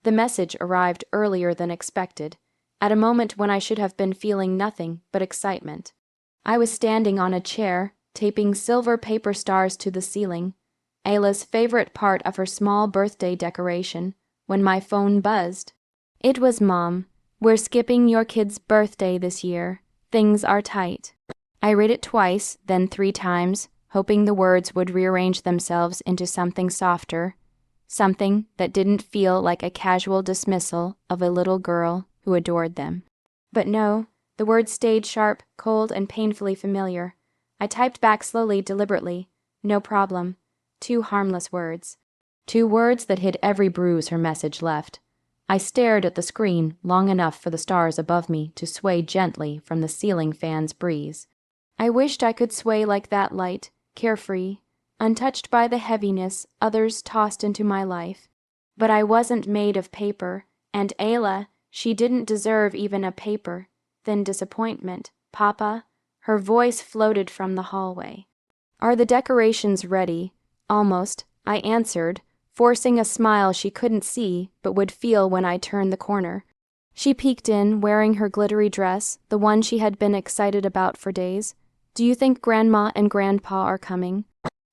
The message arrived earlier than expected, at a moment when I should have been feeling nothing but excitement. I was standing on a chair, taping silver paper stars to the ceiling, Ayla's favorite part of her small birthday decoration, when my phone buzzed. It was Mom. We're skipping your kid's birthday this year. Things are tight. I read it twice, then 3 times, hoping the words would rearrange themselves into something softer, something that didn't feel like a casual dismissal of a little girl who adored them. But no, the words stayed sharp, cold, and painfully familiar. I typed back slowly, deliberately. No problem. 2 harmless words. 2 words that hid every bruise her message left. I stared at the screen long enough for the stars above me to sway gently from the ceiling fan's breeze. I wished I could sway like that light, carefree, untouched by the heaviness others tossed into my life. But I wasn't made of paper, and Ayla, she didn't deserve even a paper, thin disappointment. Papa? Her voice floated from the hallway. Are the decorations ready? Almost, I answered, forcing a smile she couldn't see but would feel when I turned the corner. She peeked in, wearing her glittery dress, the one she had been excited about for days. Do you think Grandma and Grandpa are coming?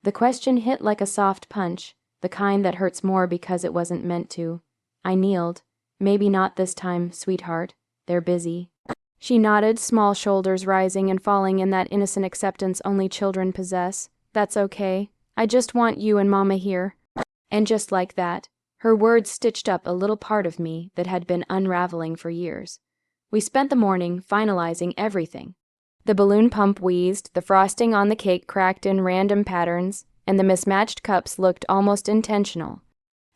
The question hit like a soft punch, the kind that hurts more because it wasn't meant to. I kneeled. Maybe not this time, sweetheart. They're busy. She nodded, small shoulders rising and falling in that innocent acceptance only children possess. That's okay. I just want you and Mama here. And just like that, her words stitched up a little part of me that had been unraveling for years. We spent the morning finalizing everything. The balloon pump wheezed, the frosting on the cake cracked in random patterns, and the mismatched cups looked almost intentional.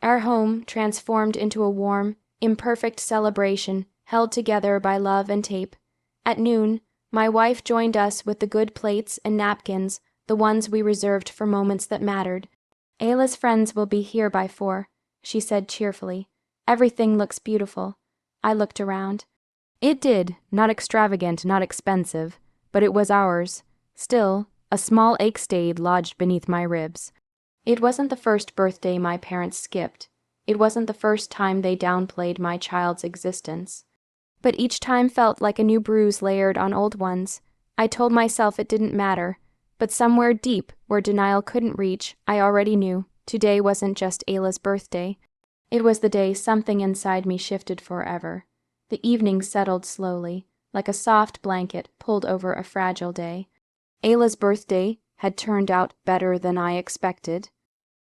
Our home transformed into a warm, imperfect celebration held together by love and tape. At noon, my wife joined us with the good plates and napkins, the ones we reserved for moments that mattered. Ayla's friends will be here by 4, she said cheerfully. Everything looks beautiful. I looked around. It did, not extravagant, not expensive, but it was ours. Still, a small ache stayed lodged beneath my ribs. It wasn't the first birthday my parents skipped. It wasn't the first time they downplayed my child's existence. But each time felt like a new bruise layered on old ones. I told myself it didn't matter, but somewhere deep, where denial couldn't reach, I already knew today wasn't just Ayla's birthday. It was the day something inside me shifted forever. The evening settled slowly, like a soft blanket pulled over a fragile day. Ayla's birthday had turned out better than I expected.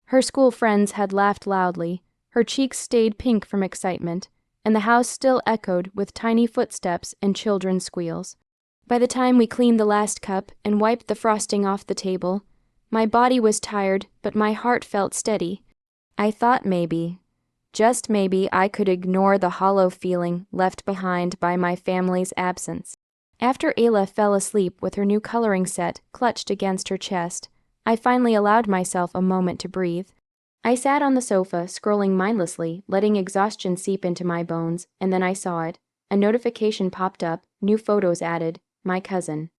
Her school friends had laughed loudly, her cheeks stayed pink from excitement, and the house still echoed with tiny footsteps and children's squeals. By the time we cleaned the last cup and wiped the frosting off the table, my body was tired, but my heart felt steady. I thought maybe, just maybe, I could ignore the hollow feeling left behind by my family's absence. After Ayla fell asleep with her new coloring set clutched against her chest, I finally allowed myself a moment to breathe. I sat on the sofa, scrolling mindlessly, letting exhaustion seep into my bones, and then I saw it. A notification popped up, new photos added, my cousin.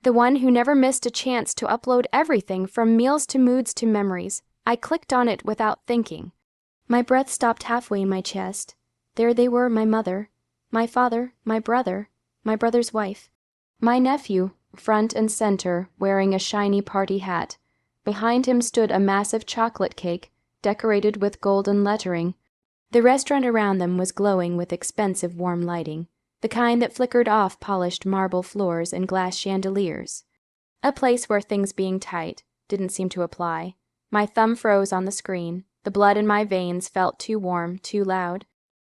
The one who never missed a chance to upload everything from meals to moods to memories. I clicked on it without thinking. My breath stopped halfway in my chest. There they were, my mother, my father, my brother's wife, my nephew, front and center, wearing a shiny party hat. Behind him stood a massive chocolate cake, decorated with golden lettering. The restaurant around them was glowing with expensive warm lighting, the kind that flickered off polished marble floors and glass chandeliers. A place where things being tight didn't seem to apply. My thumb froze on the screen. The blood in my veins felt too warm, too loud.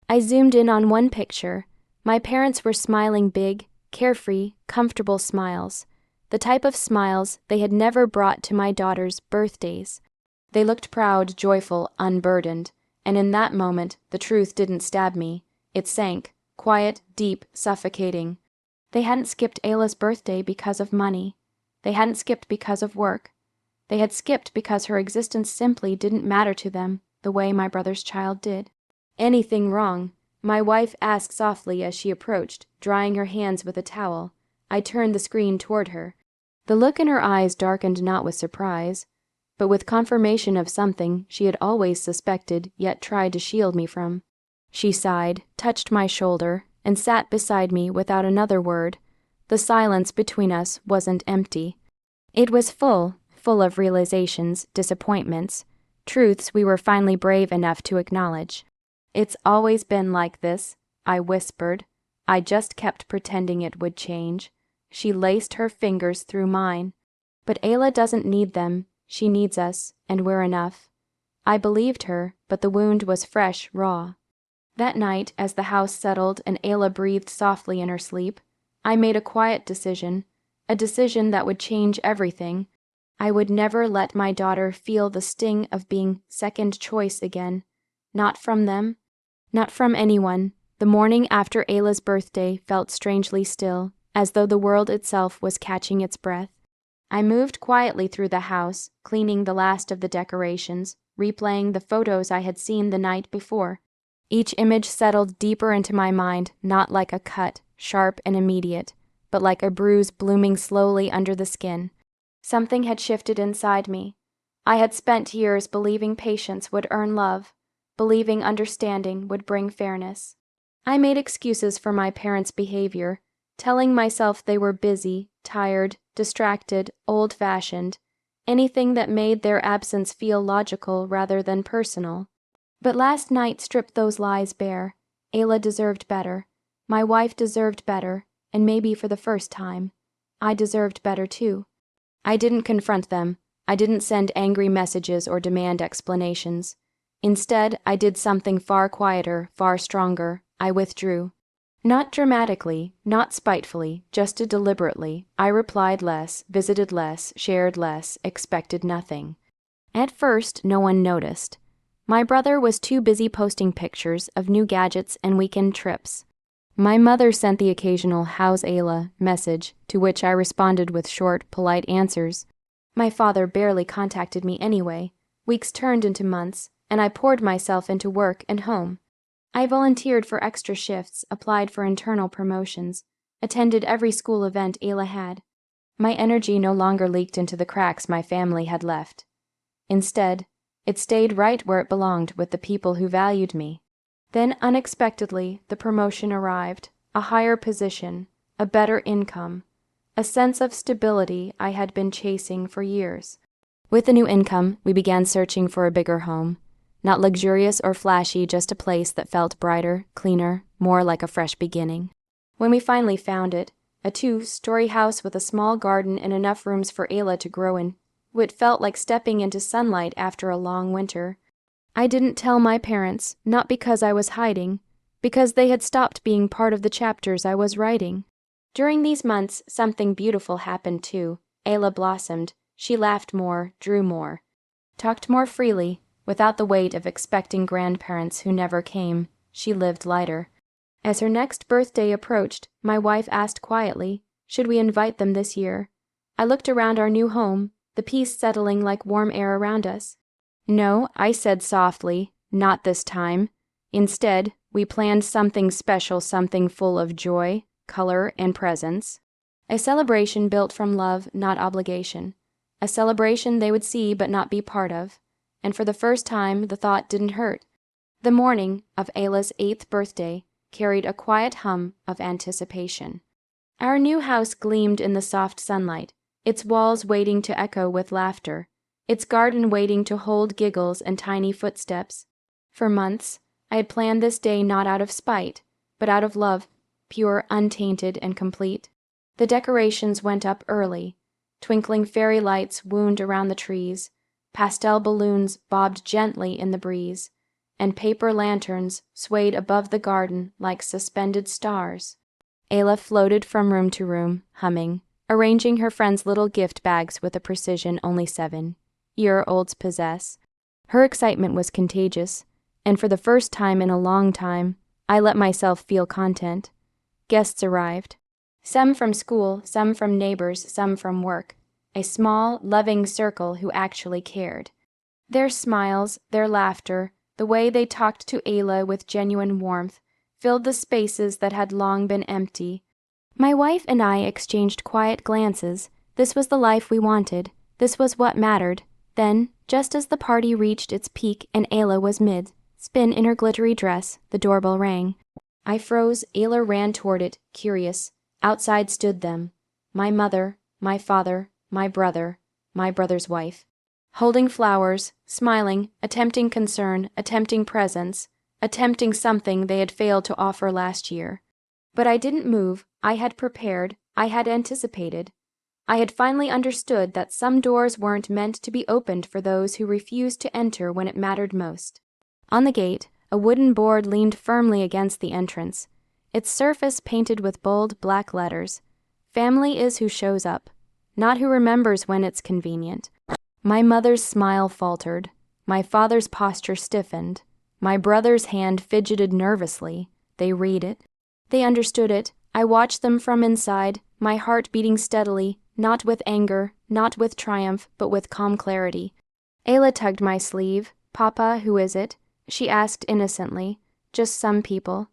I zoomed in on one picture. My parents were smiling big, carefree, comfortable smiles. The type of smiles they had never brought to my daughter's birthdays. They looked proud, joyful, unburdened. And in that moment, the truth didn't stab me. It sank, quiet, deep, suffocating. They hadn't skipped Ayla's birthday because of money. They hadn't skipped because of work. They had skipped because her existence simply didn't matter to them the way my brother's child did. Anything wrong? My wife asked softly as she approached, drying her hands with a towel. I turned the screen toward her. The look in her eyes darkened not with surprise, but with confirmation of something she had always suspected yet tried to shield me from. She sighed, touched my shoulder, and sat beside me without another word. The silence between us wasn't empty. It was full of realizations, disappointments, truths we were finally brave enough to acknowledge. "It's always been like this," I whispered. "I just kept pretending it would change." She laced her fingers through mine. "But Ayla doesn't need them. She needs us, and we're enough." I believed her, but the wound was fresh, raw. That night, as the house settled and Ayla breathed softly in her sleep, I made a quiet decision, a decision that would change everything. I would never let my daughter feel the sting of being second choice again. Not from them, not from anyone. The morning after Ayla's birthday felt strangely still, as though the world itself was catching its breath. I moved quietly through the house, cleaning the last of the decorations, replaying the photos I had seen the night before. Each image settled deeper into my mind, not like a cut, sharp and immediate, but like a bruise blooming slowly under the skin. Something had shifted inside me. I had spent years believing patience would earn love, believing understanding would bring fairness. I made excuses for my parents' behavior, telling myself they were busy, tired, distracted, old-fashioned, anything that made their absence feel logical rather than personal. But last night stripped those lies bare. Ayla deserved better. My wife deserved better, and maybe for the first time, I deserved better too. I didn't confront them. I didn't send angry messages or demand explanations. Instead, I did something far quieter, far stronger. I withdrew. Not dramatically, not spitefully, just deliberately. I replied less, visited less, shared less, expected nothing. At first, no one noticed. My brother was too busy posting pictures of new gadgets and weekend trips. My mother sent the occasional "How's Ayla" message, to which I responded with short, polite answers. My father barely contacted me anyway. Weeks turned into months, and I poured myself into work and home. I volunteered for extra shifts, applied for internal promotions, attended every school event Ayla had. My energy no longer leaked into the cracks my family had left. Instead, it stayed right where it belonged, with the people who valued me. Then, unexpectedly, the promotion arrived, a higher position, a better income, a sense of stability I had been chasing for years. With the new income, we began searching for a bigger home. Not luxurious or flashy, just a place that felt brighter, cleaner, more like a fresh beginning. When we finally found it, a 2-story house with a small garden and enough rooms for Ayla to grow in, it felt like stepping into sunlight after a long winter. I didn't tell my parents, not because I was hiding, because they had stopped being part of the chapters I was writing. During these months, something beautiful happened too. Ayla blossomed. She laughed more, drew more, talked more freely, without the weight of expecting grandparents who never came. She lived lighter. As her next birthday approached, my wife asked quietly, should we invite them this year? I looked around our new home, the peace settling like warm air around us. "No," I said softly, "not this time. Instead, we planned something special, something full of joy, color, and presence. A celebration built from love, not obligation. A celebration they would see but not be part of." And for the first time, the thought didn't hurt. The morning of Ayla's 8th birthday carried a quiet hum of anticipation. Our new house gleamed in the soft sunlight, its walls waiting to echo with laughter, its garden waiting to hold giggles and tiny footsteps. For months, I had planned this day not out of spite, but out of love, pure, untainted, and complete. The decorations went up early. Twinkling fairy lights wound around the trees, pastel balloons bobbed gently in the breeze, and paper lanterns swayed above the garden like suspended stars. Ayla floated from room to room, humming, arranging her friends' little gift bags with a precision only 7-year-olds possess. Her excitement was contagious, and for the first time in a long time, I let myself feel content. Guests arrived. Some from school, some from neighbors, some from work. A small, loving circle who actually cared. Their smiles, their laughter, the way they talked to Ayla with genuine warmth, filled the spaces that had long been empty. My wife and I exchanged quiet glances. This was the life we wanted. This was what mattered. Then, just as the party reached its peak and Ayla was mid, spin in her glittery dress, the doorbell rang. I froze. Ayla ran toward it, curious. Outside stood them. My mother, my father, my brother's wife. Holding flowers, smiling, attempting concern, attempting presence, attempting something they had failed to offer last year. But I didn't move. I had prepared. I had anticipated. I had finally understood that some doors weren't meant to be opened for those who refused to enter when it mattered most. On the gate, a wooden board leaned firmly against the entrance, its surface painted with bold black letters. Family is who shows up, not who remembers when it's convenient. My mother's smile faltered. My father's posture stiffened. My brother's hand fidgeted nervously. They read it. They understood it. I watched them from inside, my heart beating steadily, not with anger, not with triumph, but with calm clarity. Ayla tugged my sleeve. "Papa, who is it?" she asked innocently. "Just some people,"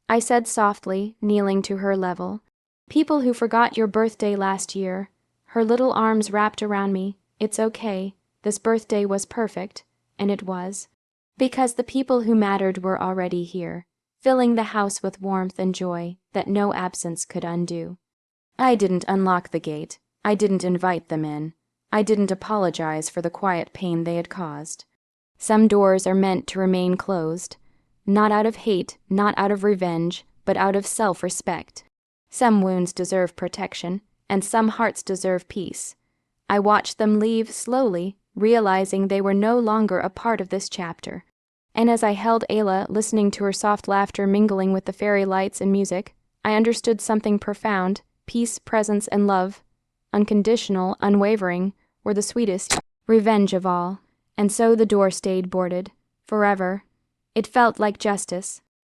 I said softly, kneeling to her level. "People who forgot your birthday last year." Her little arms wrapped around me. "It's okay. This birthday was perfect." And it was. Because the people who mattered were already here, filling the house with warmth and joy that no absence could undo. I didn't unlock the gate. I didn't invite them in. I didn't apologize for the quiet pain they had caused. Some doors are meant to remain closed, not out of hate, not out of revenge, but out of self-respect. Some wounds deserve protection, and some hearts deserve peace. I watched them leave slowly, realizing they were no longer a part of this chapter. And as I held Ayla, listening to her soft laughter mingling with the fairy lights and music, I understood something profound. Peace, presence, and love, unconditional, unwavering, were the sweetest revenge of all. And so the door stayed boarded. Forever. It felt like justice.